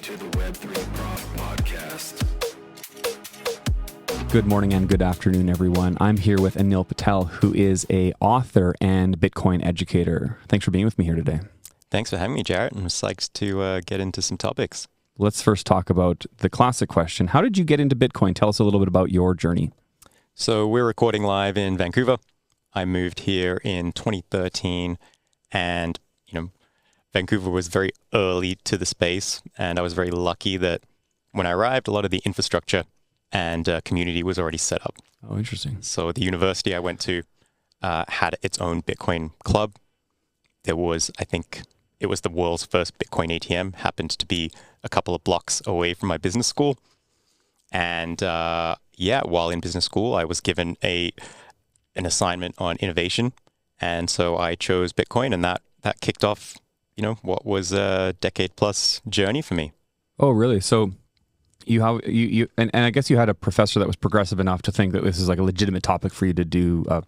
to the Web3 Prof Podcast. Good morning and good afternoon, everyone. I'm here with Anil Patel, who is an author and Bitcoin educator. Thanks for being with me here today. Thanks for having me, Jarrett. I'm psyched to get into some topics. Let's first talk about the classic question. How did you get into Bitcoin? Tell us a little bit about your journey. So we're recording live in Vancouver. I moved here in 2013, and Vancouver was very early to the space, and I was very lucky that when I arrived, a lot of the infrastructure and community was already set up. Oh, interesting. So the university I went to had its own Bitcoin club. There was, I think, it was the world's first Bitcoin ATM, happened to be a couple of blocks away from my business school. And while in business school, I was given an assignment on innovation. And so I chose Bitcoin, and that kicked off, what was a decade-plus journey for me. Oh, really? So and I guess you had a professor that was progressive enough to think that this is like a legitimate topic for you to do a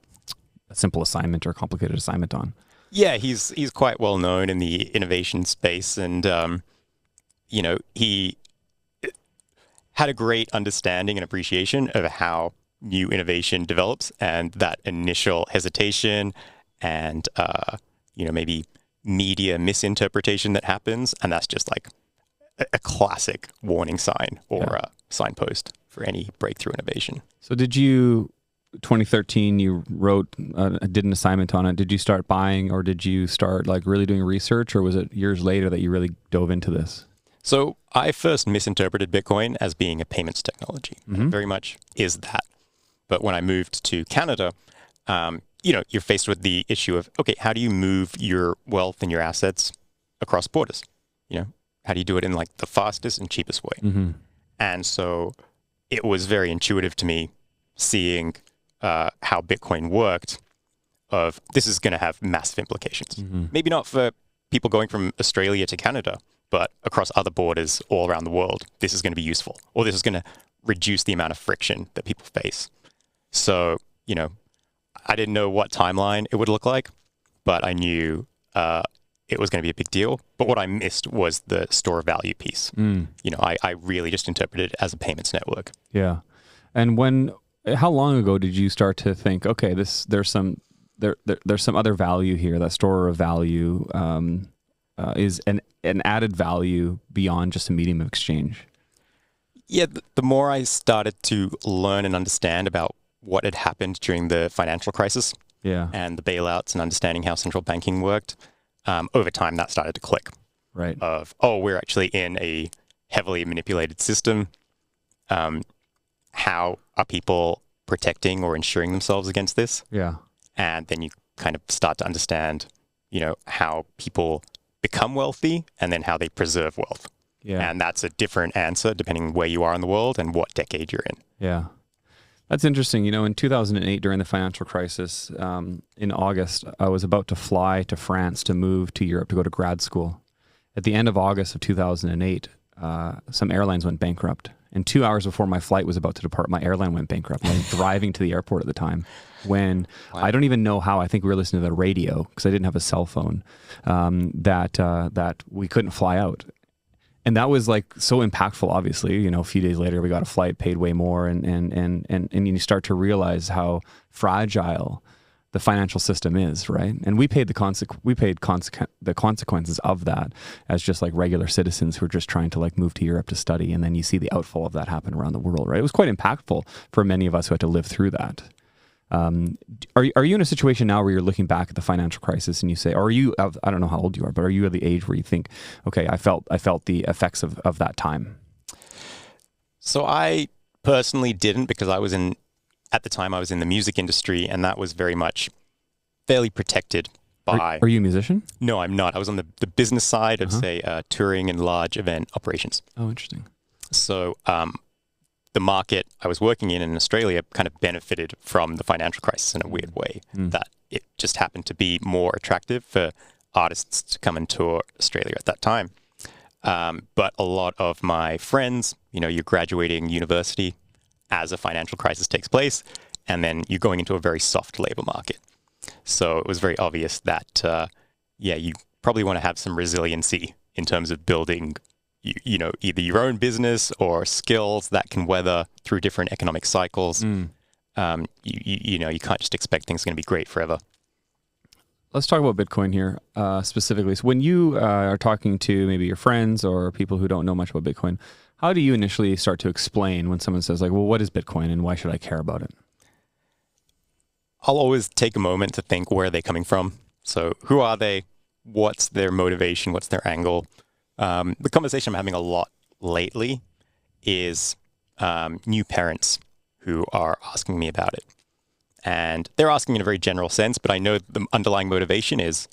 simple assignment or a complicated assignment on. Yeah, he's quite well known in the innovation space, and he had a great understanding and appreciation of how new innovation develops, and that initial hesitation and maybe media misinterpretation that happens, and that's just like a classic warning sign or a signpost for any breakthrough innovation. So 2013, you did an assignment on it. Did you start buying, or did you start like really doing research, or was it years later that you really dove into this? So I first misinterpreted Bitcoin as being a payments technology. It very much is that. But when I moved to Canada, you're faced with the issue of, okay, how do you move your wealth and your assets across borders? How do you do it in like the fastest and cheapest way? Mm-hmm. And so it was very intuitive to me seeing how Bitcoin worked of this is going to have massive implications. Mm-hmm. Maybe not for people going from Australia to Canada, but across other borders all around the world, this is going to be useful, or this is going to reduce the amount of friction that people face. So, I didn't know what timeline it would look like, but I knew it was going to be a big deal. But what I missed was the store of value piece. I really just interpreted it as a payments network. Yeah. And how long ago did you start to think, okay, there's some other value here, that store of value is an added value beyond just a medium of exchange? Yeah, the more I started to learn and understand about what had happened during the financial crisis and the bailouts and understanding how central banking worked, over time that started to click. Right. We're actually in a heavily manipulated system. How are people protecting or insuring themselves against this? Yeah. And then you kind of start to understand, how people become wealthy and then how they preserve wealth. Yeah. And that's a different answer depending where you are in the world and what decade you're in. Yeah. That's interesting. In 2008, during the financial crisis, in August, I was about to fly to France to move to Europe to go to grad school. At the end of August of 2008, some airlines went bankrupt. And 2 hours before my flight was about to depart, my airline went bankrupt. I was driving to the airport at the time when I don't even know how, I think we were listening to the radio because I didn't have a cell phone, that we couldn't fly out. And that was like so impactful, obviously. A few days later, we got a flight, paid way more. And you start to realize how fragile the financial system is, right? And we paid the consequences of that as just like regular citizens who are just trying to like move to Europe to study. And then you see the outfall of that happen around the world, right? It was quite impactful for many of us who had to live through that. Are you in a situation now where you're looking back at the financial crisis and you say, or are you, I don't know how old you are, but are you at the age where you think, okay, I felt the effects of that time? So I personally didn't, because at the time I was in the music industry, and that was very much fairly protected by... Are you a musician? No, I'm not. I was on the business side of, say, touring and large event operations. Oh, interesting. So the market I was working in Australia kind of benefited from the financial crisis in a weird way, that it just happened to be more attractive for artists to come and tour Australia at that time. But a lot of my friends, you're graduating university as a financial crisis takes place, and then you're going into a very soft labor market. So it was very obvious that, you probably want to have some resiliency in terms of building either your own business or skills that can weather through different economic cycles. You can't just expect things are going to be great forever. Let's talk about Bitcoin here specifically. So when you are talking to maybe your friends or people who don't know much about Bitcoin, how do you initially start to explain when someone says like, well, what is Bitcoin and why should I care about it? I'll always take a moment to think, where are they coming from? So who are they? What's their motivation? What's their angle? The conversation I'm having a lot lately is new parents who are asking me about it. And they're asking in a very general sense, but I know the underlying motivation is,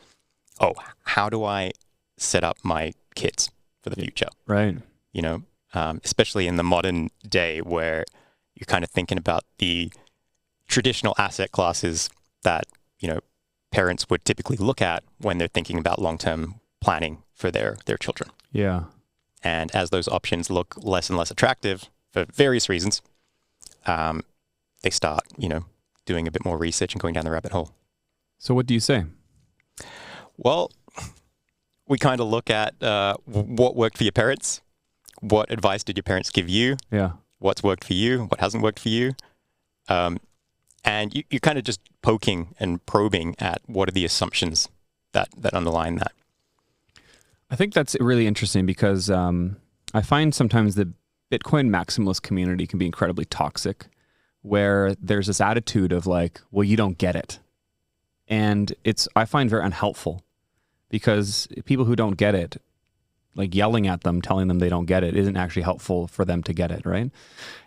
how do I set up my kids for the future? Right. Especially in the modern day where you're kind of thinking about the traditional asset classes that, parents would typically look at when they're thinking about long-term planning for their children. Yeah. And as those options look less and less attractive for various reasons, they start, doing a bit more research and going down the rabbit hole. So what do you say? Well, we kind of look at what worked for your parents. What advice did your parents give you? Yeah. What's worked for you? What hasn't worked for you? And you're kind of just poking and probing at what are the assumptions that underline that. I think that's really interesting because I find sometimes the Bitcoin maximalist community can be incredibly toxic, where there's this attitude of like, well, you don't get it. And I find very unhelpful, because people who don't get it, like yelling at them, telling them they don't get it, isn't actually helpful for them to get it, right?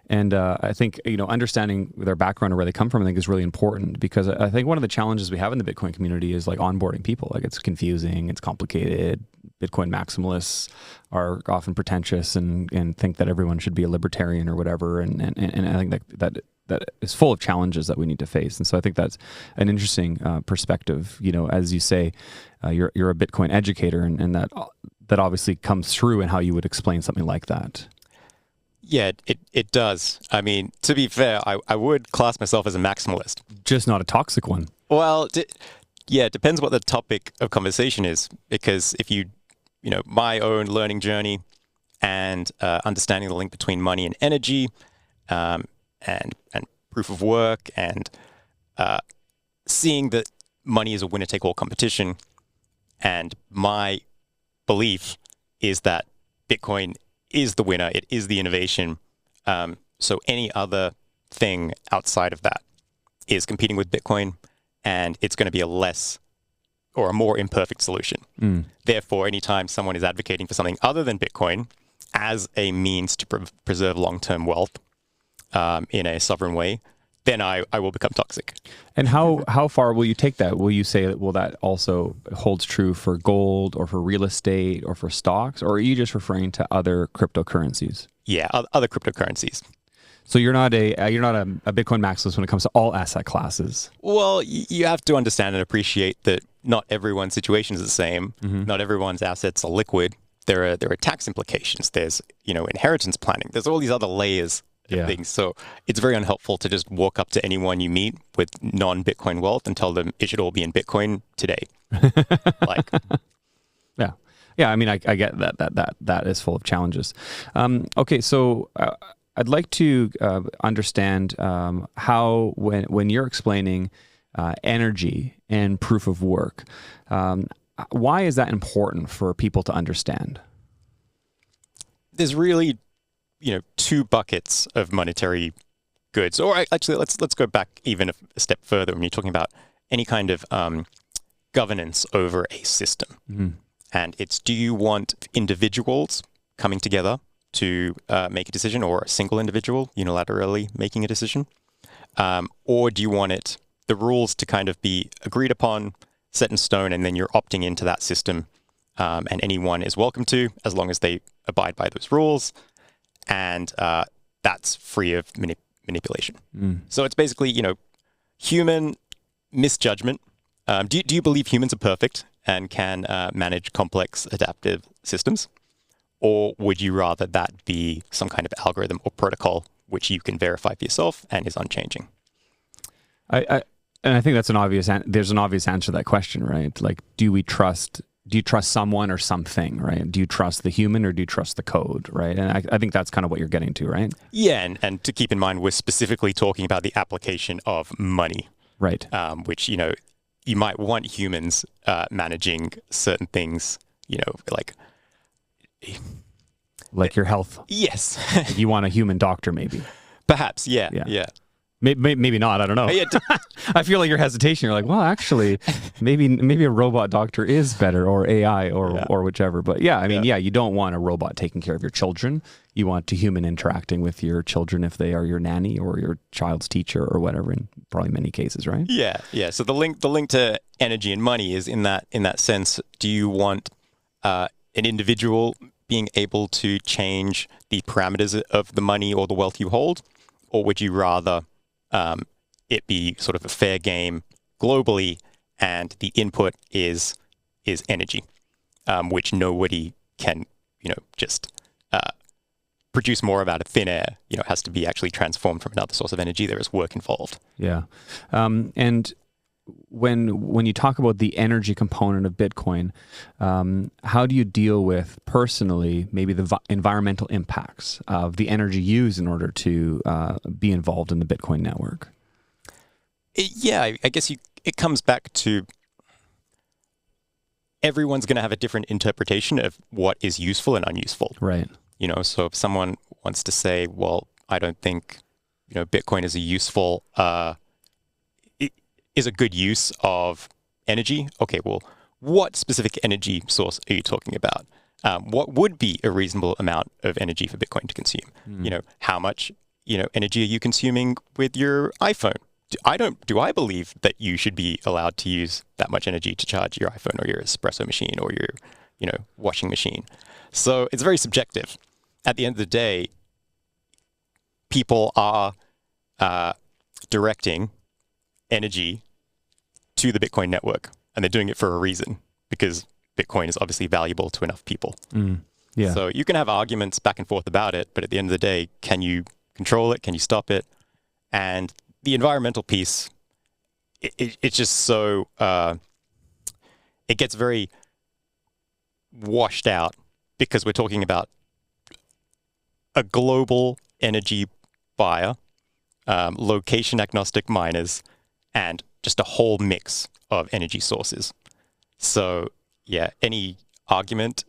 And I think, understanding their background or where they come from, I think is really important, because I think one of the challenges we have in the Bitcoin community is like onboarding people. Like, it's confusing, it's complicated. Bitcoin maximalists are often pretentious and think that everyone should be a libertarian or whatever. And I think that is full of challenges that we need to face. And so I think that's an interesting perspective. As you say, you're a Bitcoin educator, and that obviously comes through in how you would explain something like that. Yeah, it does. I mean, to be fair, I would class myself as a maximalist. Just not a toxic one. Well, it depends what the topic of conversation is, because if my own learning journey and understanding the link between money and energy, and proof of work, and seeing that money is a winner-take-all competition, and my belief is that Bitcoin is the winner, it is the innovation. So any other thing outside of that is competing with Bitcoin, and it's going to be a less or a more imperfect solution. Therefore, anytime someone is advocating for something other than Bitcoin as a means to preserve long-term wealth in a sovereign way, then I will become toxic. And how far will you take that? Will you say that also holds true for gold or for real estate or for stocks, or are you just referring to other cryptocurrencies? Yeah, other cryptocurrencies. So you're not a Bitcoin maximalist when it comes to all asset classes. Well, you have to understand and appreciate that not everyone's situation is the same. Mm-hmm. Not everyone's assets are liquid. There are tax implications. There's inheritance planning. There's all these other layers of things. So it's very unhelpful to just walk up to anyone you meet with non-Bitcoin wealth and tell them it should all be in Bitcoin today. Yeah. I mean, I get that is full of challenges. Okay, so I'd like to understand how when you're explaining energy and proof of work, why is that important for people to understand? There's really, two buckets of monetary goods. Or actually, let's go back even a step further when you're talking about any kind of governance over a system. Mm-hmm. And it's, do you want individuals coming together to make a decision, or a single individual unilaterally making a decision? Or do you want the rules to kind of be agreed upon, set in stone, and then you're opting into that system, and anyone is welcome to, as long as they abide by those rules, and that's free of manipulation. So it's basically, human misjudgment. Do you believe humans are perfect and can manage complex adaptive systems? Or would you rather that be some kind of algorithm or protocol which you can verify for yourself and is unchanging? And I think there's an obvious answer to that question, right? Like, do we trust do you trust someone or something, right? Do you trust the human or do you trust the code, right? And I think that's kind of what you're getting to, right? Yeah, and to keep in mind, we're specifically talking about the application of money, Right. which, you might want humans managing certain things, Like your health. Yes. You want a human doctor, maybe. Perhaps, yeah. Maybe not. I don't know. Yeah, I feel like your hesitation. You're like, well, actually, maybe a robot doctor is better, or AI, or whichever. But yeah, I mean, you don't want a robot taking care of your children. You want a human interacting with your children if they are your nanny or your child's teacher or whatever. In probably many cases, right? Yeah. So the link to energy and money is in that sense. Do you want an individual being able to change the parameters of the money or the wealth you hold, or would you rather it be sort of a fair game globally, and the input is energy, which nobody can, just produce more of out of thin air. It has to be actually transformed from another source of energy. There is work involved. Yeah, and when you talk about the energy component of Bitcoin, how do you deal with personally maybe the environmental impacts of the energy used in order to be involved in the Bitcoin network? I guess it comes back to everyone's going to have a different interpretation of what is useful and unuseful. Right. So if someone wants to say, well, I don't think, Bitcoin is is a good use of energy. Okay, well, what specific energy source are you talking about? What would be a reasonable amount of energy for Bitcoin to consume? How much, energy are you consuming with your iPhone? Do I believe that you should be allowed to use that much energy to charge your iPhone or your espresso machine or your, washing machine? So it's very subjective. At the end of the day, people are directing energy to the Bitcoin network, and they're doing it for a reason, because Bitcoin is obviously valuable to enough people. Yeah. So you can have arguments back and forth about it, but at the end of the day, can you control it? Can you stop it? And the environmental piece, it's just so, it gets very washed out because we're talking about a global energy buyer, location agnostic miners, and just a whole mix of energy sources. So yeah, any argument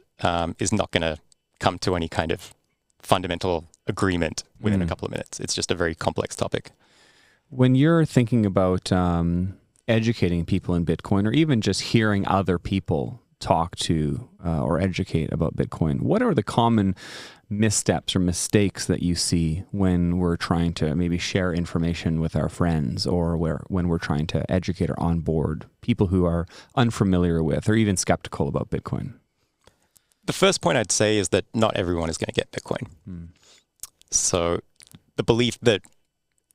is not going to come to any kind of fundamental agreement within a couple of minutes. It's just a very complex topic. When you're thinking about educating people in Bitcoin, or even just hearing other people talk to or educate about Bitcoin, what are the common missteps or mistakes that you see when we're trying to maybe share information with our friends, or when we're trying to educate or onboard people who are unfamiliar with or even skeptical about Bitcoin? The first point I'd say is that not everyone is going to get Bitcoin. So the belief that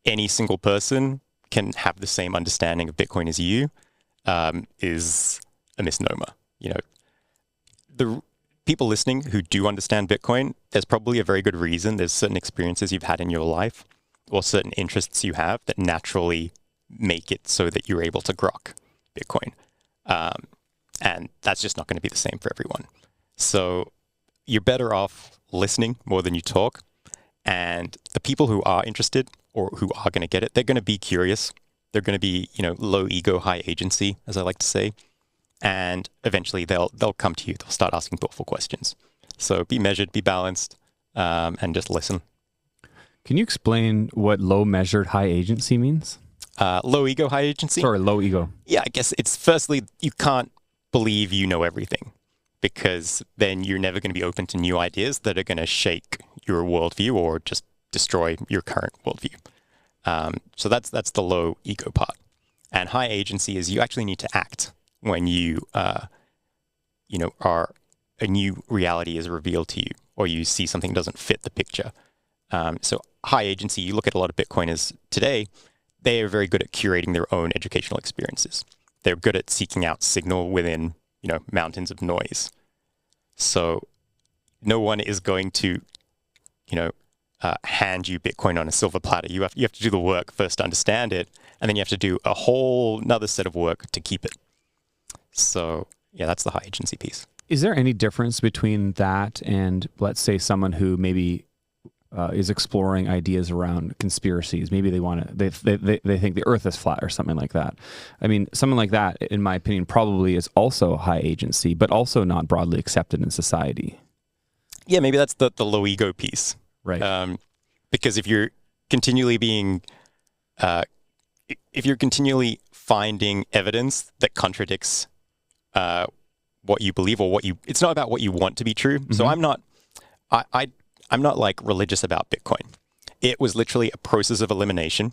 any single person can have the same understanding of Bitcoin as you is a misnomer. The people listening who do understand Bitcoin, there's probably a very good reason. There's certain experiences you've had in your life or certain interests you have that naturally make it so that you're able to grok Bitcoin. And that's just not going to be the same for everyone. So you're better off listening more than you talk. And the people who are interested or who are going to get it, they're going to be curious. They're going to be, low ego, high agency, as I like to say. And eventually they'll come to you. They'll start asking thoughtful questions. So be measured, be balanced, and just listen. Can you explain what low measured high agency means? Low ego, high agency? Sorry, low ego. Yeah, I guess it's firstly, you can't believe you know everything, because then you're never going to be open to new ideas that are going to shake your worldview or just destroy your current worldview. So that's the low ego part. And high agency is you actually need to act when you, are a new reality is revealed to you, or you see something doesn't fit the picture. So high agency, you look at a lot of Bitcoiners today, they are very good at curating their own educational experiences. They're good at seeking out signal within, mountains of noise. So no one is going to, hand you Bitcoin on a silver platter. You have to do the work first to understand it, and then you have to do a whole another set of work to keep it. So Yeah, that's the high agency piece. Is there any difference between that and, let's say, someone who maybe is exploring ideas around conspiracies? Maybe they want to, they think the Earth is flat or something like that. I mean, someone like that, in my opinion, probably is also high agency, but also not broadly accepted in society. Yeah, maybe that's the low ego piece, right? Because if you're continually finding evidence that contradicts what you believe or it's not about what you want to be true. Mm-hmm. So I'm not like religious about Bitcoin. It was literally a process of elimination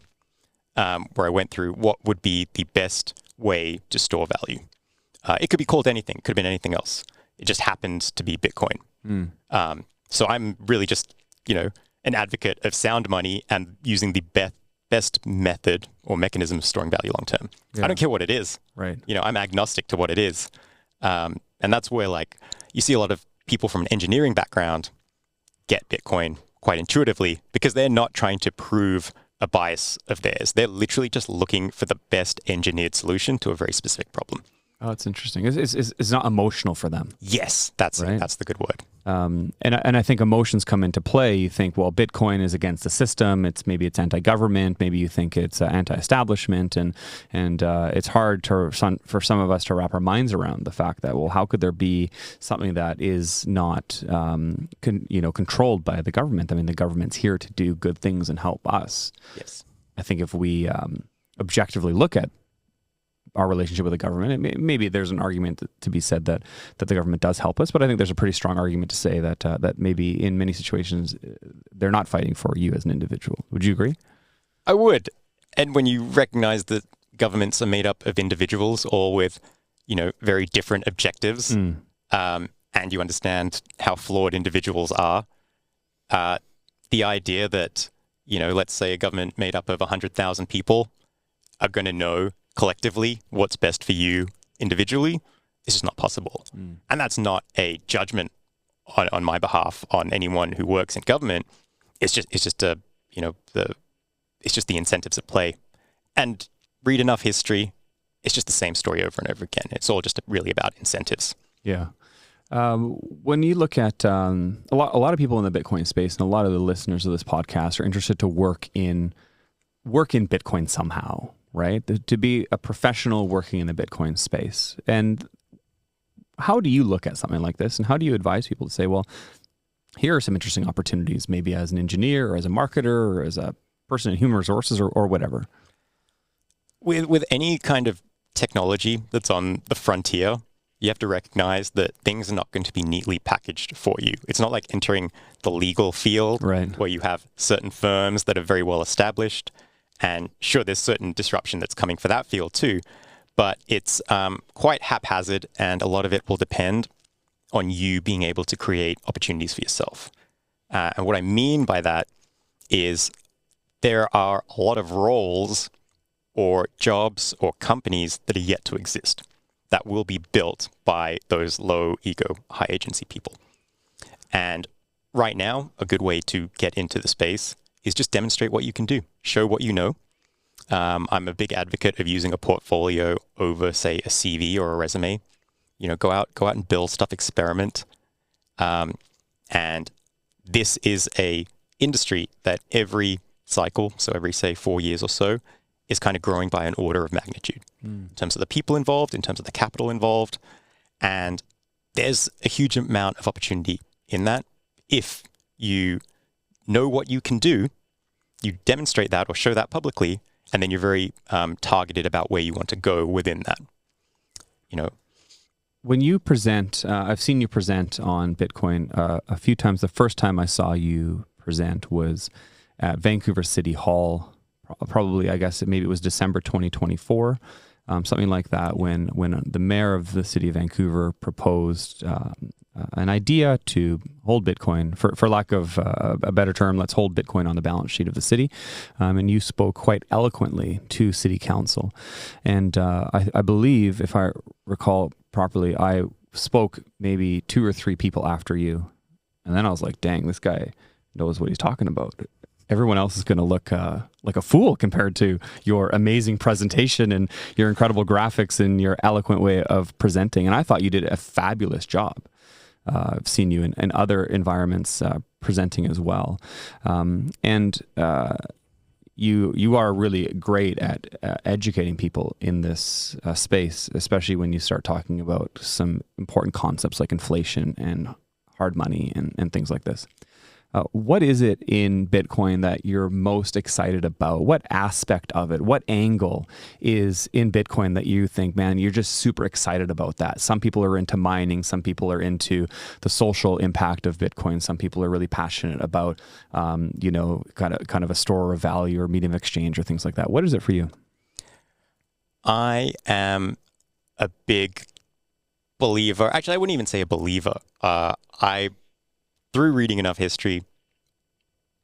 where I went through what would be the best way to store value. It could be called anything. It could have been anything else. It just happened to be Bitcoin. So I'm really just, an advocate of sound money and using the best method or mechanism of storing value long term. Yeah. I don't care what it is. Right. I'm agnostic to what it is. And that's where you see a lot of people from an engineering background get Bitcoin quite intuitively because they're not trying to prove a bias of theirs. They're literally just looking for the best engineered solution to a very specific problem. Oh, it's interesting. It's not emotional for them. Yes, that's the good word. And I think emotions come into play. You think, well, Bitcoin is against the system. Maybe it's anti-government. Maybe you think it's anti-establishment, and it's hard for some of us to wrap our minds around the fact that, well, how could there be something that is not controlled by the government? I mean, the government's here to do good things and help us. Yes, I think if we objectively look at our relationship with the government, maybe there's an argument to be said that the government does help us, but I think there's a pretty strong argument to say that maybe in many situations they're not fighting for you as an individual. Would you agree? I would. And when you recognize that governments are made up of individuals all with, very different objectives, and you understand how flawed individuals are, the idea that, let's say a government made up of 100,000 people are going to know collectively what's best for you individually is just not possible. And that's not a judgment on my behalf on anyone who works in government. It's just the incentives at play. And read enough history, it's just the same story over and over again. It's all just really about incentives. Yeah. When you look at a lot of people in the Bitcoin space, and a lot of the listeners of this podcast are interested to work in Bitcoin somehow, right? To be a professional working in the Bitcoin space. And how do you look at something like this? And how do you advise people to say, well, here are some interesting opportunities, maybe as an engineer or as a marketer or as a person in human resources or whatever? With any kind of technology that's on the frontier, you have to recognize that things are not going to be neatly packaged for you. It's not like entering the legal field, right, where you have certain firms that are very well established. And sure, there's certain disruption that's coming for that field too, but it's quite haphazard, and a lot of it will depend on you being able to create opportunities for yourself. And what I mean by that is there are a lot of roles or jobs or companies that are yet to exist that will be built by those low ego, high agency people. And right now, a good way to get into the space is just demonstrate what you can do. Show what you know. I'm a big advocate of using a portfolio over, say, a CV or a resume. Go out and build stuff, experiment. And this is a industry that every cycle, so every, say, 4 years or so, is kind of growing by an order of magnitude in terms of the people involved, in terms of the capital involved. And there's a huge amount of opportunity in that. If you know what you can do, you demonstrate that or show that publicly, and then you're very targeted about where you want to go within that. When you present, I've seen you present on Bitcoin a few times. The first time I saw you present was at Vancouver City Hall, probably, I guess maybe it was December 2024, something like that, when the mayor of the city of Vancouver proposed an idea to hold Bitcoin, for lack of a better term, let's hold Bitcoin on the balance sheet of the city. And you spoke quite eloquently to city council. And I believe, if I recall properly, I spoke maybe 2 or 3 people after you. And then I was like, dang, this guy knows what he's talking about. everyone else is going to look like a fool compared to your amazing presentation and your incredible graphics and your eloquent way of presenting. And I thought you did a fabulous job. I've seen you in other environments presenting as well. You are really great at educating people in this space, especially when you start talking about some important concepts like inflation and hard money and things like this. What is it in Bitcoin that you're most excited about? What aspect of it, what angle is in Bitcoin that you think, man, you're just super excited about that? Some people are into mining. Some people are into the social impact of Bitcoin. Some people are really passionate about, kind of a store of value or medium of exchange or things like that. What is it for you? I am a big believer. Actually, I wouldn't even say a believer. Through reading enough history,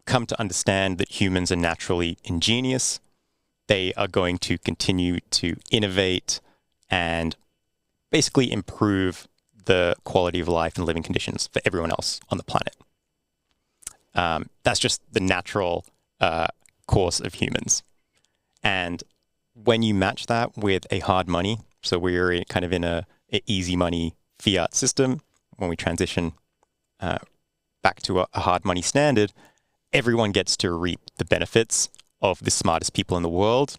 come to understand that humans are naturally ingenious. They are going to continue to innovate and basically improve the quality of life and living conditions for everyone else on the planet. That's just the natural course of humans. And when you match that with a hard money, so we're kind of in an easy money fiat system, when we transition back to a hard money standard, everyone gets to reap the benefits of the smartest people in the world,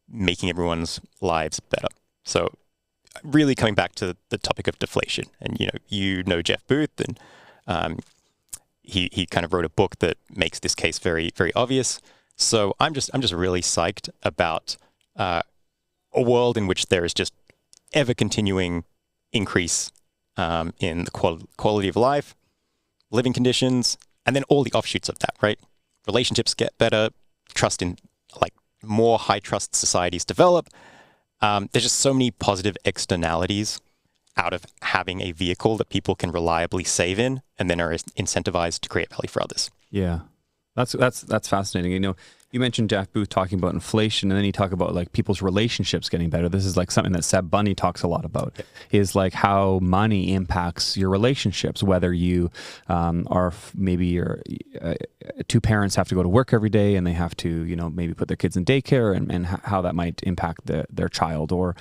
making everyone's lives better. So really coming back to the topic of deflation, and you know Jeff Booth, and he kind of wrote a book that makes this case very, very obvious. So I'm just really psyched about a world in which there is just ever continuing increase in the quality of life, living conditions, and then all the offshoots of that, right? Relationships get better, trust in more high trust societies develop. There's just so many positive externalities out of having a vehicle that people can reliably save in and then are incentivized to create value for others. Yeah. That's fascinating. You mentioned Jeff Booth talking about inflation, and then you talk about like people's relationships getting better. This is like something that Seb Bunny talks a lot about, is like how money impacts your relationships, whether you maybe your two parents have to go to work every day and they have to, maybe put their kids in daycare, and how that might impact their child, or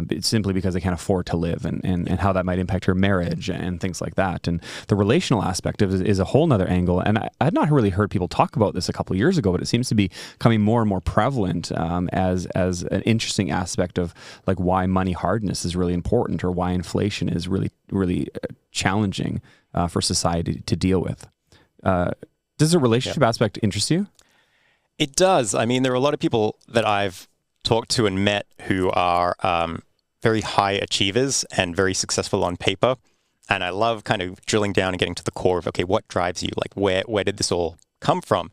it's simply because they can't afford to live, and how that might impact your marriage and things like that. And the relational aspect of it is a whole nother angle. And I had not really heard people talk about this a couple of years ago, but it seems to be becoming more and more prevalent as an interesting aspect of like why money hardness is really important, or why inflation is really, really challenging for society to deal with. Does the relationship aspect interest you? It does. I mean, there are a lot of people that I've talked to and met who are very high achievers and very successful on paper. And I love kind of drilling down and getting to the core of, okay, what drives you? Like, where did this all come from?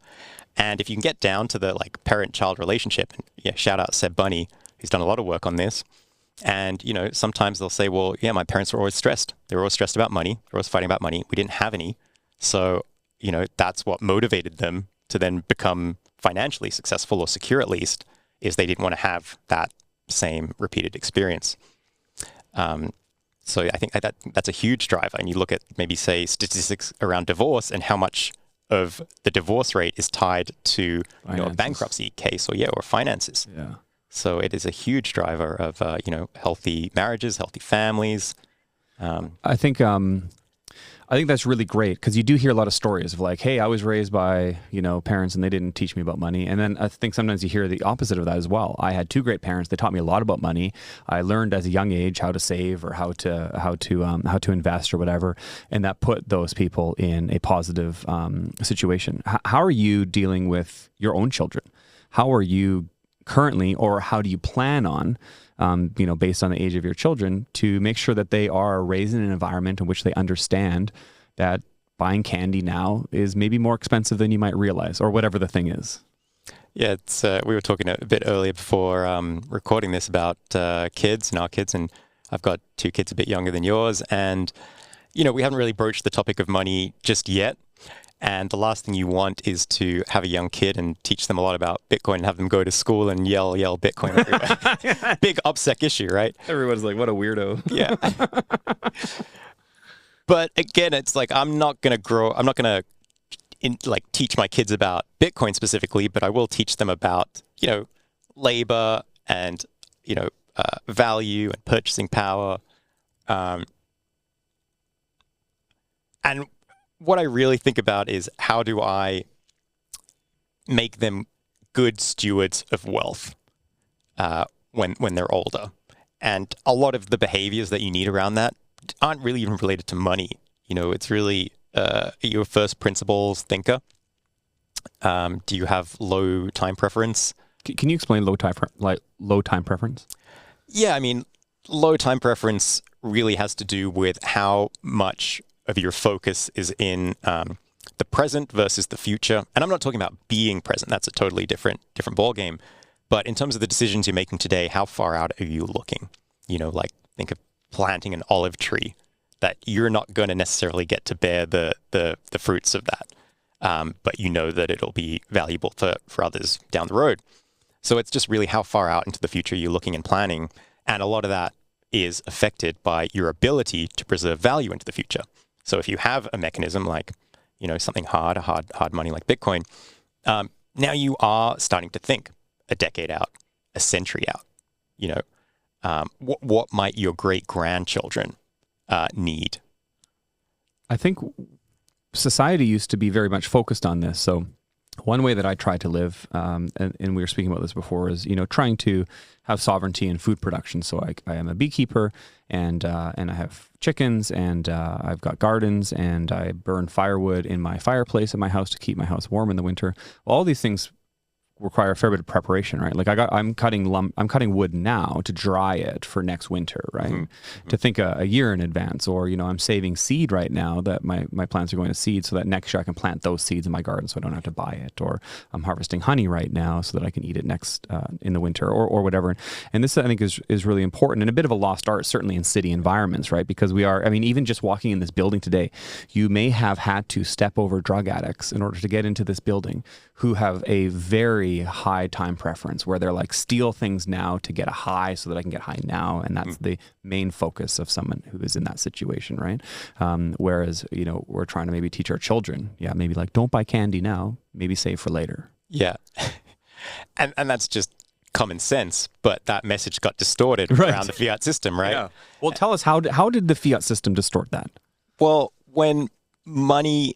And if you can get down to the parent-child relationship, and shout out Seb Bunny, who's done a lot of work on this. And, sometimes they'll say, well, yeah, my parents were always stressed. They were always stressed about money. They were always fighting about money. We didn't have any. So, that's what motivated them to then become financially successful, or secure at least, is they didn't want to have that same repeated experience. So I think that's a huge driver. And you look at maybe, say, statistics around divorce and how much of the divorce rate is tied to a bankruptcy case or finances. Yeah. So it is a huge driver of healthy marriages, healthy families. I think that's really great, because you do hear a lot of stories of like, hey, I was raised by, parents and they didn't teach me about money. And then I think sometimes you hear the opposite of that as well. I had two great parents. They taught me a lot about money. I learned as a young age how to save, or how to invest, or whatever. And that put those people in a positive situation. How are you dealing with your own children? How are you currently, or how do you plan on, based on the age of your children, to make sure that they are raised in an environment in which they understand that buying candy now is maybe more expensive than you might realize, or whatever the thing is? Yeah, it's we were talking a bit earlier before recording this about kids and our kids, and I've got two kids a bit younger than yours, and we haven't really broached the topic of money just yet. And the last thing you want is to have a young kid and teach them a lot about Bitcoin and have them go to school and yell Bitcoin everywhere. Big OPSEC issue, right? Everyone's like, what a weirdo. Yeah. But again, it's like, I'm not going to teach my kids about Bitcoin specifically, but I will teach them about, labor and, value and purchasing power. And what I really think about is how do I make them good stewards of wealth when they're older. And a lot of the behaviors that you need around that aren't really even related to money. It's really your first principles thinker. Do you have low time preference? Can you explain low time preference? Yeah, I mean, low time preference really has to do with how much of your focus is in the present versus the future. And I'm not talking about being present. That's a totally different ballgame. But in terms of the decisions you're making today, how far out are you looking? Think of planting an olive tree that you're not going to necessarily get to bear the fruits of that. But you know that it'll be valuable for others down the road. So it's just really how far out into the future you're looking and planning. And a lot of that is affected by your ability to preserve value into the future. So if you have a mechanism like, something hard money like Bitcoin, now you are starting to think a decade out, a century out. What might your great grandchildren need? I think society used to be very much focused on this. So one way that I try to live, and we were speaking about this before, is trying to have sovereignty in food production. So I am a beekeeper, and I have chickens, and I've got gardens, and I burn firewood in my fireplace in my house to keep my house warm in the winter. Well, all these things require a fair bit of preparation, right? Like I'm cutting wood now to dry it for next winter, right? Mm-hmm. To think a year in advance, or I'm saving seed right now that my plants are going to seed, so that next year I can plant those seeds in my garden, so I don't have to buy it. Or I'm harvesting honey right now so that I can eat it next in the winter, or whatever. And this I think is really important, and a bit of a lost art, certainly in city environments, right? Because even just walking in this building today, you may have had to step over drug addicts in order to get into this building, who have a very high time preference, where they're like, steal things now to get a high so that I can get high now. And that's the main focus of someone who is in that situation, right? Whereas, we're trying to maybe teach our children, maybe like, don't buy candy now, maybe save for later. Yeah. and that's just common sense, but that message got distorted right around the fiat system, right? Yeah. Well, tell us, how did the fiat system distort that? Well, when money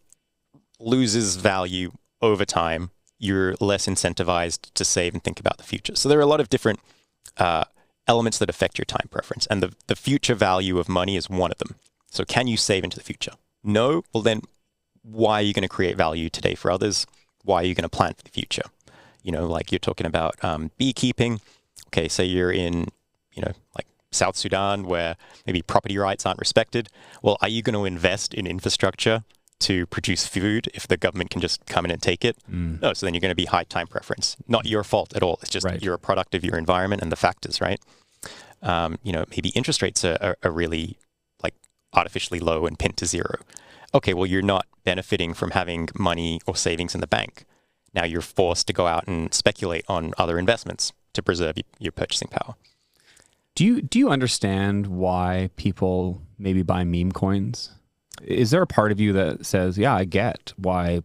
loses value over time, you're less incentivized to save and think about the future. So there are a lot of different elements that affect your time preference, and the future value of money is one of them. So can you save into the future? No? Well, then why are you going to create value today for others? Why are you going to plan for the future? Like you're talking about beekeeping. Okay, so you're in, like South Sudan, where maybe property rights aren't respected. Well, are you going to invest in infrastructure to produce food if the government can just come in and take it? No, so then you're going to be high time preference. Not your fault at all. It's just you're a product of your environment and the factors, right? Maybe interest rates are really like artificially low and pinned to zero. Okay, well, you're not benefiting from having money or savings in the bank. Now you're forced to go out and speculate on other investments to preserve your purchasing power. Do you understand why people maybe buy meme coins? Is there a part of you that says, yeah, I get why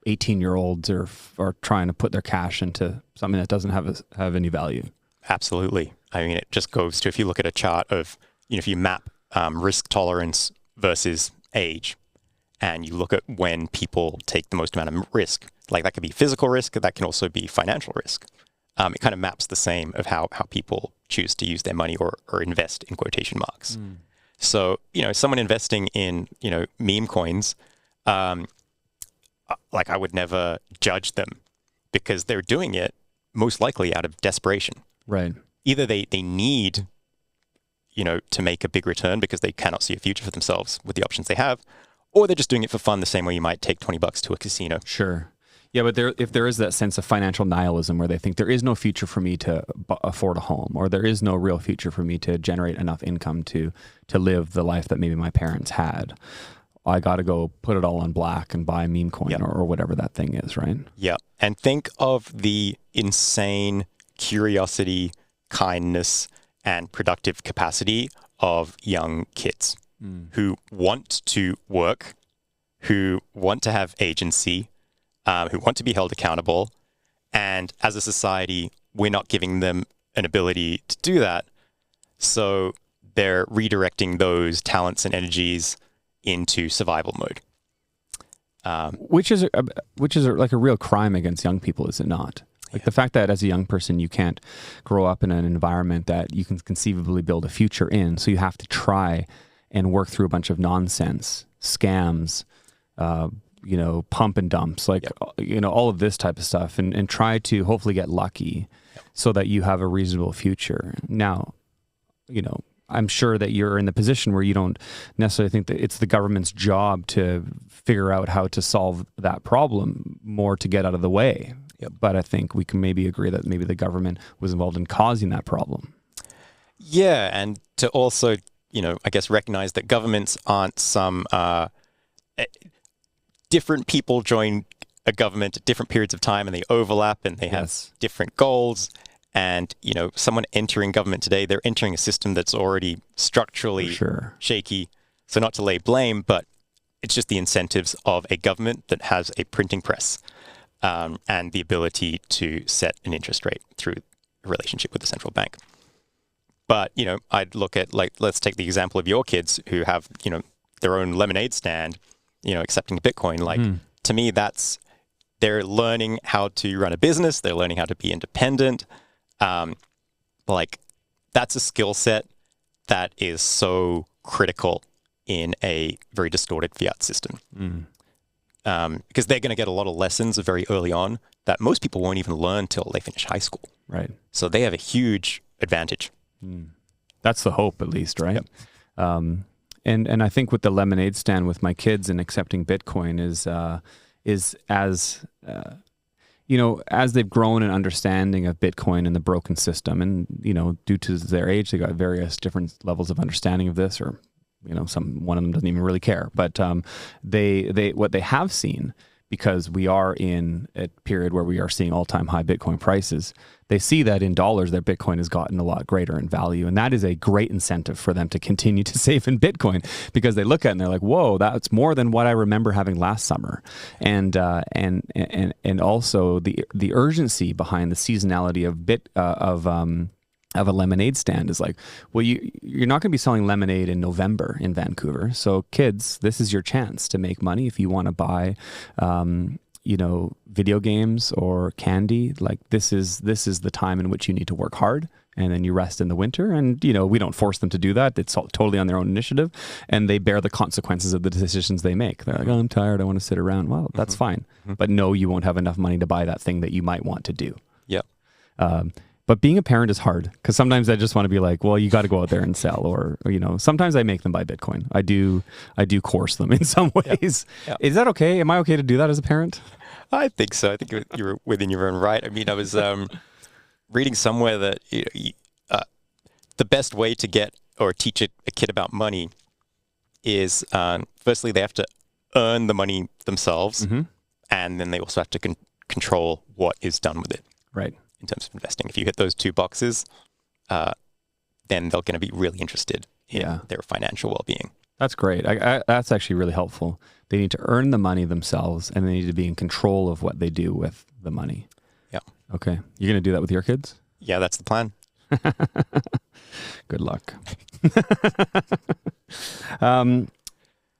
18-year-olds are trying to put their cash into something that doesn't have any value? Absolutely. I mean, it just goes to, if you look at a chart of, if you map risk tolerance versus age, and you look at when people take the most amount of risk, like that could be physical risk, that can also be financial risk. It kind of maps the same of how people choose to use their money or invest in quotation marks. So, someone investing in, meme coins, like I would never judge them, because they're doing it most likely out of desperation. Right. Either they need, to make a big return because they cannot see a future for themselves with the options they have, or they're just doing it for fun, the same way you might take $20 to a casino. Sure. Yeah, but if there is that sense of financial nihilism where they think there is no future for me to afford a home, or there is no real future for me to generate enough income to live the life that maybe my parents had, I got to go put it all on black and buy a meme coin or whatever that thing is, right? Yeah. And think of the insane curiosity, kindness, and productive capacity of young kids who want to work, who want to have agency, who want to be held accountable. And as a society, we're not giving them an ability to do that. So they're redirecting those talents and energies into survival mode. Which is like a real crime against young people, is it not? Like the fact that as a young person, you can't grow up in an environment that you can conceivably build a future in. So you have to try and work through a bunch of nonsense, scams, pump and dumps, like, all of this type of stuff, and try to hopefully get lucky so that you have a reasonable future. Now, I'm sure that you're in the position where you don't necessarily think that it's the government's job to figure out how to solve that problem, more to get out of the way. Yep. But I think we can maybe agree that maybe the government was involved in causing that problem. Yeah, and to also, I guess recognize that governments aren't some different people join a government at different periods of time and they overlap and they have different goals. And, someone entering government today, they're entering a system that's already structurally shaky. So not to lay blame, but it's just the incentives of a government that has a printing press and the ability to set an interest rate through a relationship with the central bank. But, I'd look at, let's take the example of your kids who have, their own lemonade stand, accepting Bitcoin. To me, they're learning how to run a business. They're learning how to be independent. That's a skill set that is so critical in a very distorted fiat system. Because they're going to get a lot of lessons very early on that most people won't even learn till they finish high school. Right. So they have a huge advantage. That's the hope, at least, right? Yep. And I think with the lemonade stand with my kids and accepting Bitcoin is as as they've grown in understanding of Bitcoin and the broken system, and due to their age, they got various different levels of understanding of this, or one of them doesn't even really care. But they what they have seen, because we are in a period where we are seeing all-time high Bitcoin prices, they see that in dollars, their Bitcoin has gotten a lot greater in value. And that is a great incentive for them to continue to save in Bitcoin, because they look at it and they're like, whoa, that's more than what I remember having last summer. And also the urgency behind the seasonality of a lemonade stand is like, well, you're not going to be selling lemonade in November in Vancouver. So kids, this is your chance to make money if you want to buy, video games or candy. Like this is the time in which you need to work hard, and then you rest in the winter. And, we don't force them to do that. It's totally on their own initiative, and they bear the consequences of the decisions they make. They're like, oh, I'm tired, I want to sit around. Well, that's fine. But no, you won't have enough money to buy that thing that you might want to do. Yeah. But being a parent is hard, because sometimes I just want to be like, well, you got to go out there and sell, or sometimes I make them buy Bitcoin. I do coerce them in some ways. Yeah. Is that okay? Am I okay to do that as a parent? I think so. I think you're within your own right. I mean, I was reading somewhere that the best way to get or teach a kid about money is firstly they have to earn the money themselves, and then they also have to control what is done with it. Right. In terms of investing, if you hit those two boxes, then they're going to be really interested in their financial well-being. That's great. That's actually really helpful. They need to earn the money themselves, and they need to be in control of what they do with the money. Yeah. Okay. You're going to do that with your kids? Yeah, that's the plan. Good luck.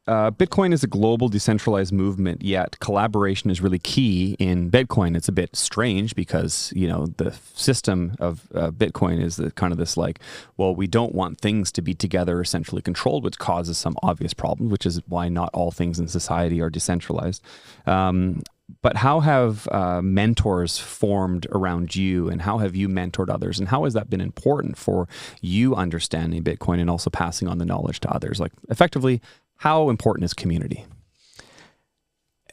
Bitcoin is a global decentralized movement, yet collaboration is really key in Bitcoin. It's a bit strange because, the system of Bitcoin is kind of this we don't want things to be together or centrally controlled, which causes some obvious problems, which is why not all things in society are decentralized. But how have mentors formed around you, and how have you mentored others, and how has that been important for you understanding Bitcoin and also passing on the knowledge to others? Like, effectively, how important is community?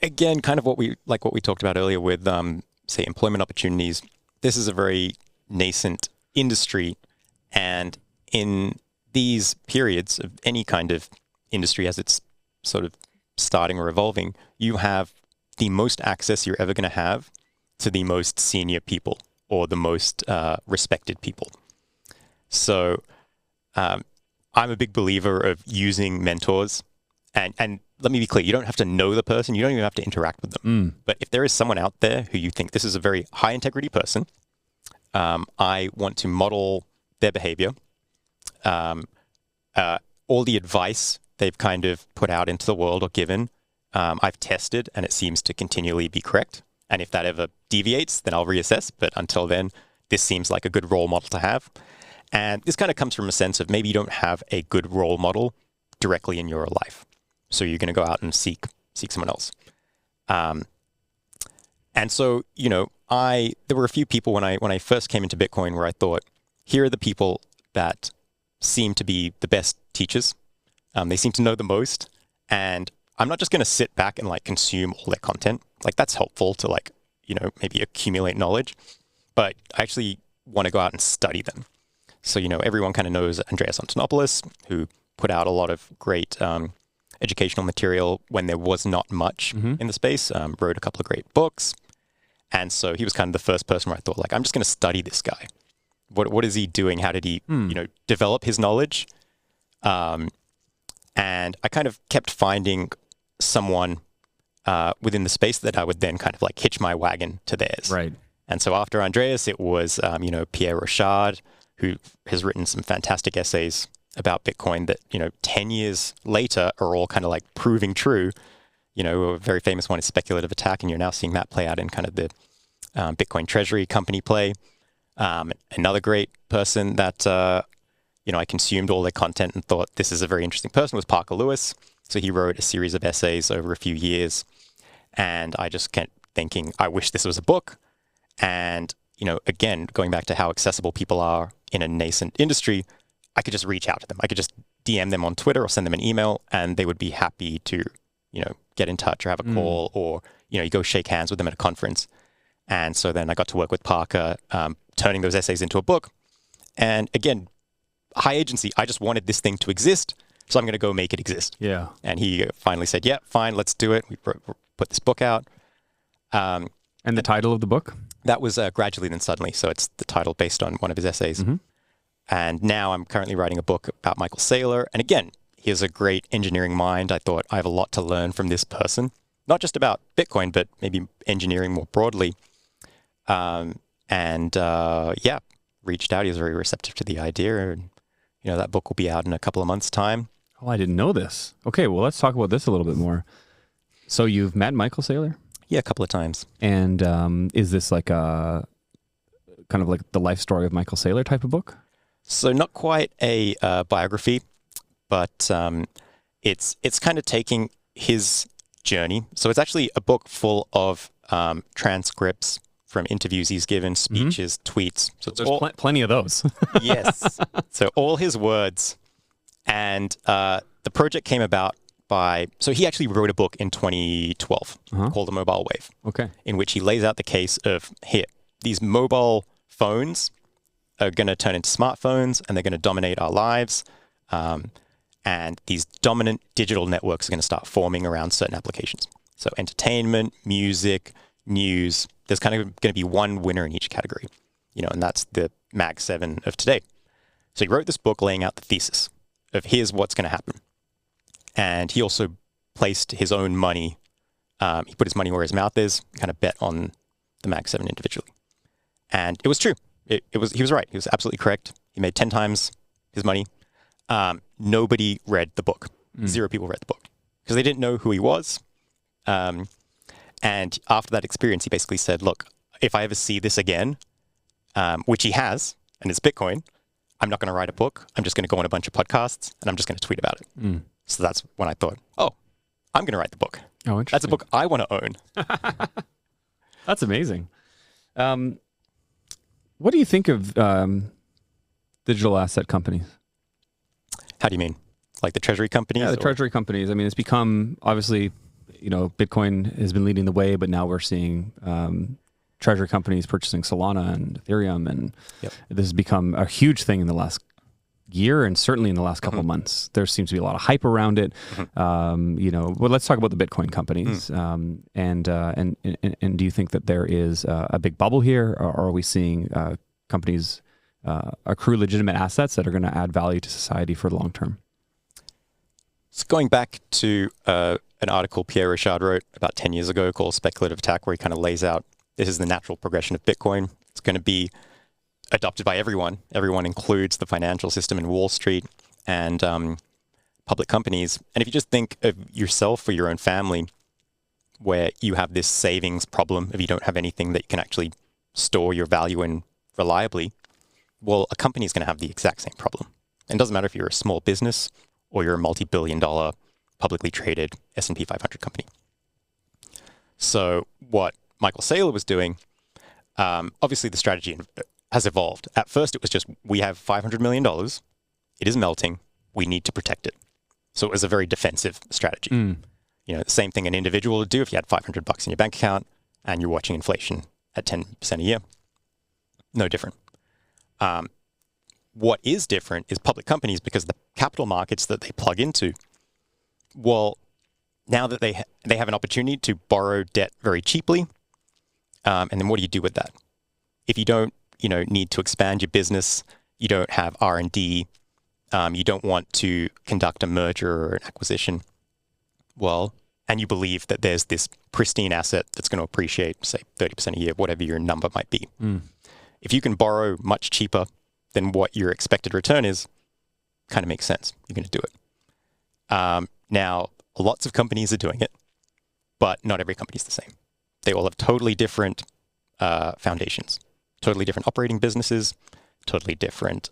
Again, kind of what we talked about earlier with, say, employment opportunities. This is a very nascent industry, and in these periods of any kind of industry, as it's sort of starting or evolving, you have the most access you're ever going to have to the most senior people or the most respected people. So I'm a big believer of using mentors And let me be clear, you don't have to know the person, you don't even have to interact with them. But if there is someone out there who you think this is a very high integrity person, I want to model their behavior, all the advice they've kind of put out into the world or given, I've tested and it seems to continually be correct. And if that ever deviates, then I'll reassess. But until then, this seems like a good role model to have. And this kind of comes from a sense of maybe you don't have a good role model directly in your life. So you're going to go out and seek someone else. And so, there were a few people when I first came into Bitcoin where I thought, here are the people that seem to be the best teachers. They seem to know the most. And I'm not just going to sit back and like consume all their content. Like that's helpful to like, maybe accumulate knowledge, but I actually want to go out and study them. So, everyone kind of knows Andreas Antonopoulos, who put out a lot of great educational material when there was not much in the space, wrote a couple of great books. And so he was kind of the first person where I thought, like, I'm just going to study this guy. What is he doing? How did he, develop his knowledge? And I kind of kept finding someone within the space that I would then kind of like hitch my wagon to theirs. Right. And so after Andreas, it was, Pierre Rochard, who has written some fantastic essays about Bitcoin that, 10 years later are all kind of like proving true. A very famous one is Speculative Attack, and you're now seeing that play out in kind of the Bitcoin Treasury company play. Another great person that, I consumed all their content and thought this is a very interesting person was Parker Lewis. So he wrote a series of essays over a few years. And I just kept thinking, I wish this was a book. And, again, going back to how accessible people are in a nascent industry, I could just reach out to them. I could just DM them on Twitter or send them an email, and they would be happy to, get in touch or have a call, or, you go shake hands with them at a conference. And so then I got to work with Parker, turning those essays into a book. And again, high agency, I just wanted this thing to exist, so I'm going to go make it exist. Yeah. And he finally said, yeah, fine, let's do it. We put this book out. And the title of the book? That was Gradually Then Suddenly. So it's the title based on one of his essays. And now I'm currently writing a book about Michael Saylor. And again, he has a great engineering mind. I thought I have a lot to learn from this person, not just about Bitcoin, but maybe engineering more broadly. Reached out. He was very receptive to the idea. And, that book will be out in a couple of months' time. Oh, I didn't know this. Okay, well, let's talk about this a little bit more. So you've met Michael Saylor? Yeah, a couple of times. And is this like a kind of like the life story of Michael Saylor type of book? So not quite a biography, but it's kind of taking his journey. So it's actually a book full of transcripts from interviews he's given, speeches, tweets. So there's plenty of those. Yes. So all his words. And the project came about so he actually wrote a book in 2012 called The Mobile Wave. Okay. In which he lays out the case of, here, these mobile phones are going to turn into smartphones and they're going to dominate our lives. And these dominant digital networks are going to start forming around certain applications. So entertainment, music, news, there's kind of going to be one winner in each category, and that's the Mag 7 of today. So he wrote this book laying out the thesis of here's what's going to happen. And he also placed his own money. He put his money where his mouth is, kind of bet on the Mag 7 individually. And it was true. He was right. He was absolutely correct. He made 10 times his money. Nobody read the book. 0 people read the book because they didn't know who he was. And after that experience, he basically said, look, if I ever see this again, which he has, and it's Bitcoin, I'm not going to write a book. I'm just going to go on a bunch of podcasts and I'm just going to tweet about it. So that's when I thought, I'm going to write the book. Oh, interesting. That's a book I want to own. That's amazing. What do you think of digital asset companies? How do you mean? Like the treasury companies? Yeah, the treasury companies. I mean, it's become, obviously, Bitcoin has been leading the way, but now we're seeing treasury companies purchasing Solana and Ethereum. And this has become a huge thing in the last year and certainly in the last couple of months. There seems to be a lot of hype around it. Well, let's talk about the Bitcoin companies. And do you think that there is a big bubble here, or are we seeing companies accrue legitimate assets that are going to add value to society for the long term? So going back to an article Pierre Richard wrote about 10 years ago called Speculative Attack, where he kind of lays out this is the natural progression of Bitcoin. It's going to be adopted by everyone. Everyone includes the financial system in Wall Street and public companies. And if you just think of yourself or your own family, where you have this savings problem, if you don't have anything that you can actually store your value in reliably, well, a company is going to have the exact same problem. And it doesn't matter if you're a small business or you're a multi-billion-dollar publicly traded S&P 500 company. So what Michael Saylor was doing, obviously the strategy has evolved. At first, it was just, we have $500 million. It is melting. We need to protect it. So it was a very defensive strategy. You know, the same thing an individual would do if you had $500 in your bank account and you're watching inflation at 10% a year. No different. What is different is public companies, because the capital markets that they plug into, well, now that they have an opportunity to borrow debt very cheaply, and then what do you do with that? If you don't, need to expand your business, you don't have R&D, you don't want to conduct a merger or an acquisition, well, and you believe that there's this pristine asset that's going to appreciate, say, 30% a year, whatever your number might be. If you can borrow much cheaper than what your expected return is, kind of makes sense. You're going to do it. Now, lots of companies are doing it, but not every company is the same. They all have totally different foundations, totally different operating businesses, totally different,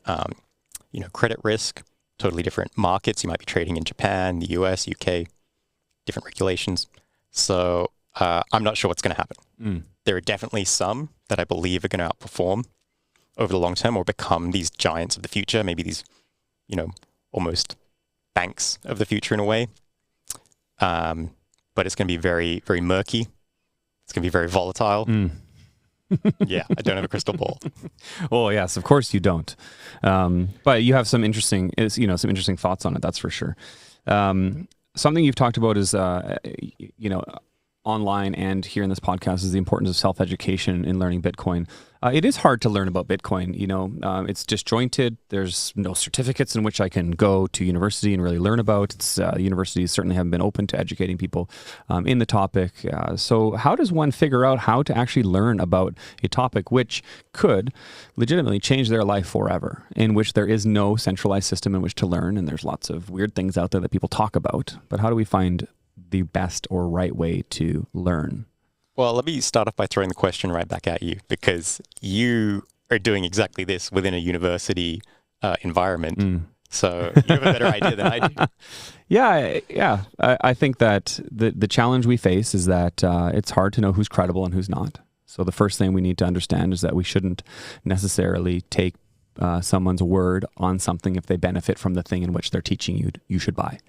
credit risk, totally different markets. You might be trading in Japan, the US, UK, different regulations. So I'm not sure what's going to happen. There are definitely some that I believe are going to outperform over the long term or become these giants of the future, maybe these, almost banks of the future in a way. But it's going to be very, very murky. It's going to be very volatile. Yeah, I don't have a crystal ball. Well, yes, of course you don't. But you have some interesting thoughts on it. That's for sure. Something you've talked about is, online and here in this podcast is the importance of self-education in learning Bitcoin. It is hard to learn about Bitcoin. It's disjointed. There's no certificates in which I can go to university and really learn about. Universities certainly haven't been open to educating people in the topic. So how does one figure out how to actually learn about a topic which could legitimately change their life forever, in which there is no centralized system in which to learn, and there's lots of weird things out there that people talk about, but how do we find the best or right way to learn? Well, let me start off by throwing the question right back at you, because you are doing exactly this within a university environment. So you have a better idea than I do. Yeah. I think that the challenge we face is that it's hard to know who's credible and who's not. So the first thing we need to understand is that we shouldn't necessarily take someone's word on something if they benefit from the thing in which they're teaching you should buy.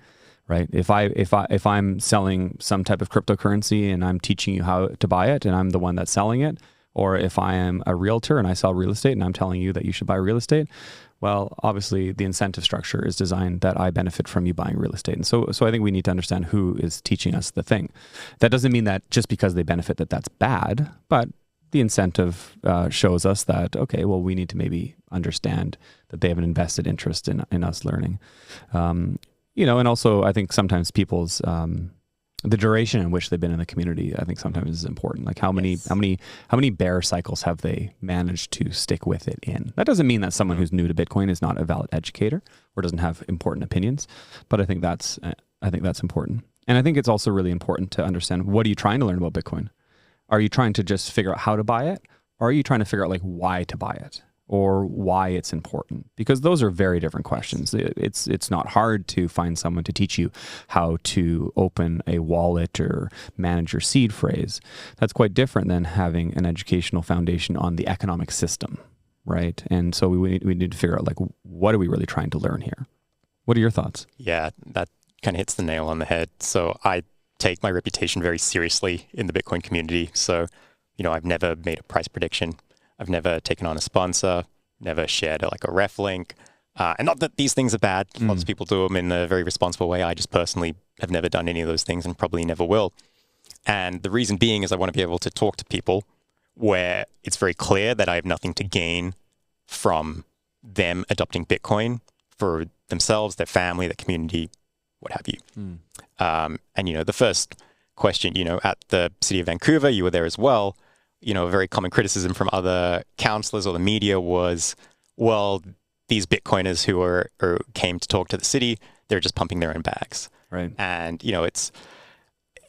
Right. If I'm selling some type of cryptocurrency and I'm teaching you how to buy it and I'm the one that's selling it, or if I am a realtor and I sell real estate and I'm telling you that you should buy real estate, well, obviously the incentive structure is designed that I benefit from you buying real estate. And so I think we need to understand who is teaching us the thing. That doesn't mean that just because they benefit that's bad, but the incentive shows us that, okay, well, we need to maybe understand that they have an invested interest in us learning. And also I think sometimes people's, the duration in which they've been in the community, I think sometimes is important. Like how many bear cycles have they managed to stick with it in? That doesn't mean that someone who's new to Bitcoin is not a valid educator or doesn't have important opinions, but I think that's important. And I think it's also really important to understand, what are you trying to learn about Bitcoin? Are you trying to just figure out how to buy it? Or are you trying to figure out why to buy it? Or why it's important? Because those are very different questions. It's not hard to find someone to teach you how to open a wallet or manage your seed phrase. That's quite different than having an educational foundation on the economic system, right? And so we need to figure out, what are we really trying to learn here? What are your thoughts? Yeah, that kind of hits the nail on the head. So I take my reputation very seriously in the Bitcoin community. So, I've never made a price prediction. I've never taken on a sponsor, never shared a ref link. And not that these things are bad. Lots of people do them in a very responsible way. I just personally have never done any of those things and probably never will. And the reason being is I want to be able to talk to people where it's very clear that I have nothing to gain from them adopting Bitcoin for themselves, their family, their community, what have you. And, the first question, at the city of Vancouver, you were there as well, a very common criticism from other councillors or the media was, well, these Bitcoiners who came to talk to the city, they're just pumping their own bags. Right. And,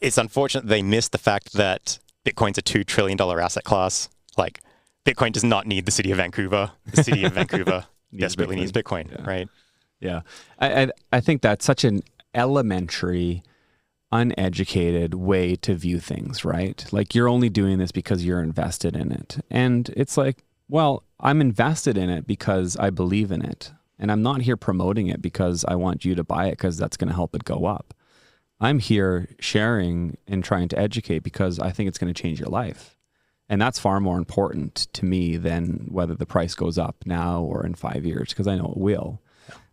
it's unfortunate they missed the fact that Bitcoin's a $2 trillion asset class. Like, Bitcoin does not need the city of Vancouver. The city of Vancouver desperately needs Bitcoin, right? Yeah. I think that's such an elementary, uneducated way to view things, right? Like, you're only doing this because you're invested in it. And it's like, well, I'm invested in it because I believe in it. And I'm not here promoting it because I want you to buy it because that's going to help it go up. I'm here sharing and trying to educate because I think it's going to change your life. And that's far more important to me than whether the price goes up now or in 5 years, because I know it will.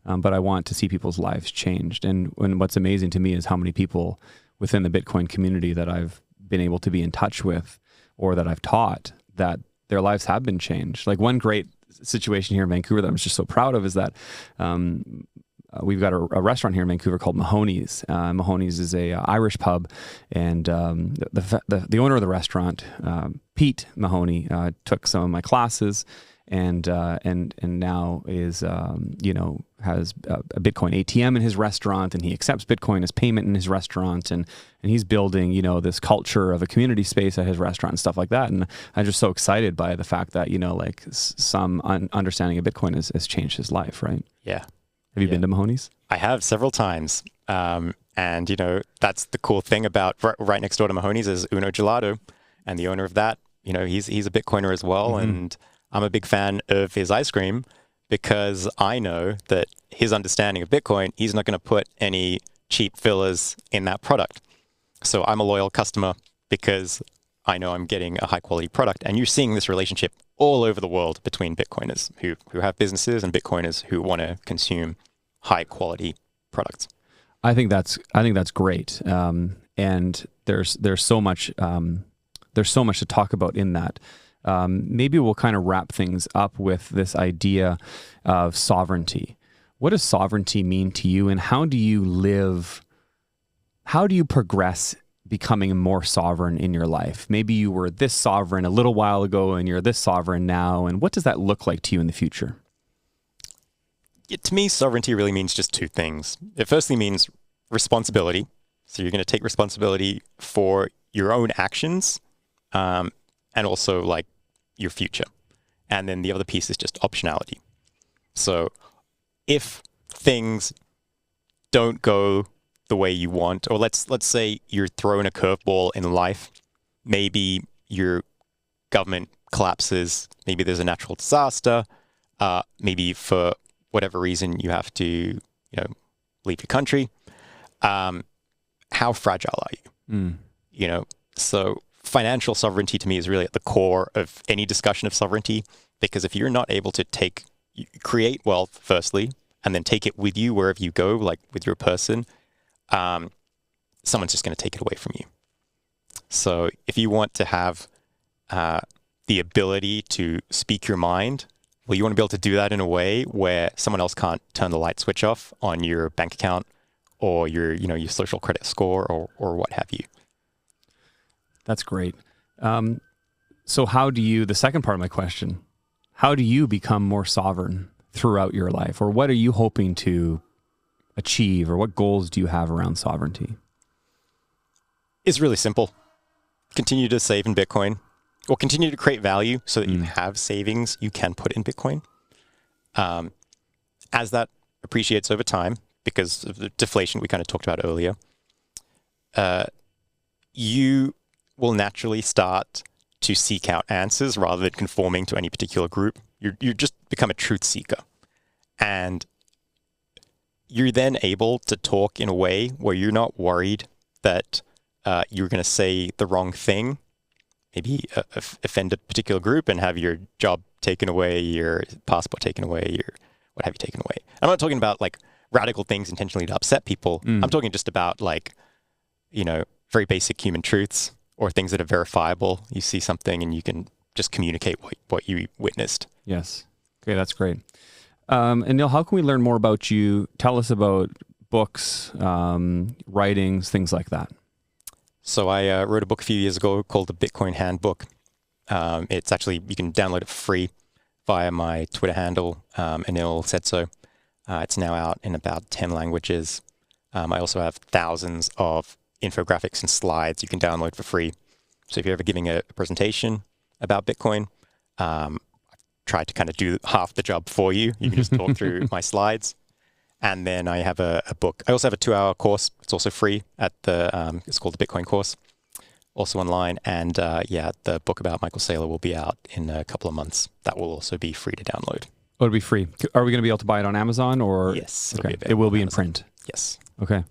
But I want to see people's lives changed. And what's amazing to me is how many people within the Bitcoin community that I've been able to be in touch with or that I've taught that their lives have been changed. Like, one great situation here in Vancouver that I'm just so proud of is that we've got a restaurant here in Vancouver called Mahoney's. Mahoney's is a Irish pub, and the owner of the restaurant, Pete Mahoney, took some of my classes, and now is has a Bitcoin ATM in his restaurant, and he accepts Bitcoin as payment in his restaurant, and he's building this culture of a community space at his restaurant and stuff like that. And I'm just so excited by the fact that some understanding of Bitcoin has changed his life, right? Yeah. Have you been to Mahoney's? I have several times. And, that's the cool thing about right next door to Mahoney's is Uno Gelato. And the owner of that, he's a Bitcoiner as well. Mm-hmm. And I'm a big fan of his ice cream because I know that his understanding of Bitcoin, he's not going to put any cheap fillers in that product. So I'm a loyal customer because I know I'm getting a high quality product. And you're seeing this relationship all over the world between Bitcoiners who have businesses and Bitcoiners who want to consume high quality products. I think that's great, and there's so much to talk about in that. Maybe we'll kind of wrap things up with this idea of sovereignty. What does sovereignty mean to you, and how do you live? How do you progress becoming more sovereign in your life? Maybe you were this sovereign a little while ago, and you're this sovereign now. And what does that look like to you in the future? To me, sovereignty really means just two things. It firstly means responsibility. So you're going to take responsibility for your own actions, and also like your future. And then the other piece is just optionality. So if things don't go the way you want, or let's say you're thrown a curveball in life, maybe your government collapses, maybe there's a natural disaster, maybe for whatever reason you have to, leave your country. How fragile are you? So financial sovereignty to me is really at the core of any discussion of sovereignty, because if you're not able to create wealth firstly, and then take it with you wherever you go, like with your person, someone's just going to take it away from you. So if you want to have the ability to speak your mind, well, you want to be able to do that in a way where someone else can't turn the light switch off on your bank account or your social credit score or what have you. That's great. So the second part of my question, how do you become more sovereign throughout your life? Or what are you hoping to achieve, or what goals do you have around sovereignty? It's really simple. Continue to save in Bitcoin, or continue to create value so that you have savings you can put in Bitcoin. As that appreciates over time, because of the deflation we kind of talked about earlier, you will naturally start to seek out answers rather than conforming to any particular group. You just become a truth seeker. And you're then able to talk in a way where you're not worried that you're going to say the wrong thing, maybe offend a particular group and have your job taken away, your passport taken away, your what have you taken away. I'm not talking about like radical things intentionally to upset people. I'm talking just about like, very basic human truths or things that are verifiable. You see something and you can just communicate what you witnessed. Yes. Okay, that's great. And Neil, how can we learn more about you? Tell us about books, writings, things like that? So I wrote a book a few years ago called The Bitcoin Handbook. It's actually, you can download it for free via my Twitter handle, Anil said so. It's now out in about 10 languages. I also have thousands of infographics and slides you can download for free. So if you're ever giving a presentation about Bitcoin, I've tried to kind of do half the job for you. You can just talk through my slides. And then I have a book. I also have a 2-hour course. It's also free at the, it's called the Bitcoin course, also online. And the book about Michael Saylor will be out in a couple of months. That will also be free to download. Oh, it'll be free. Are we going to be able to buy it on Amazon or? Yes. Okay. It will be in print. Yes. Okay.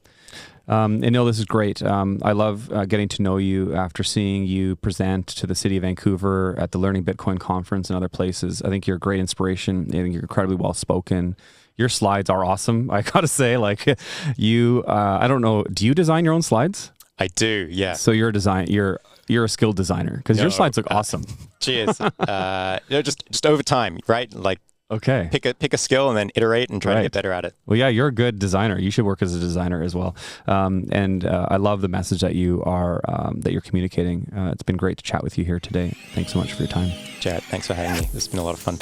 Anil, this is great. I love getting to know you after seeing you present to the city of Vancouver at the Learning Bitcoin conference and other places. I think you're a great inspiration. I think you're incredibly well spoken. Your slides are awesome. I gotta say, like you, I don't know. Do you design your own slides? I do. Yeah. So you're a skilled designer because your slides look awesome. Cheers. Just over time, right? Like, okay, pick a skill and then iterate and try to get better at it. Well, yeah, you're a good designer. You should work as a designer as well. And I love the message that you're communicating. It's been great to chat with you here today. Thanks so much for your time. Jared, thanks for having me. This has been a lot of fun.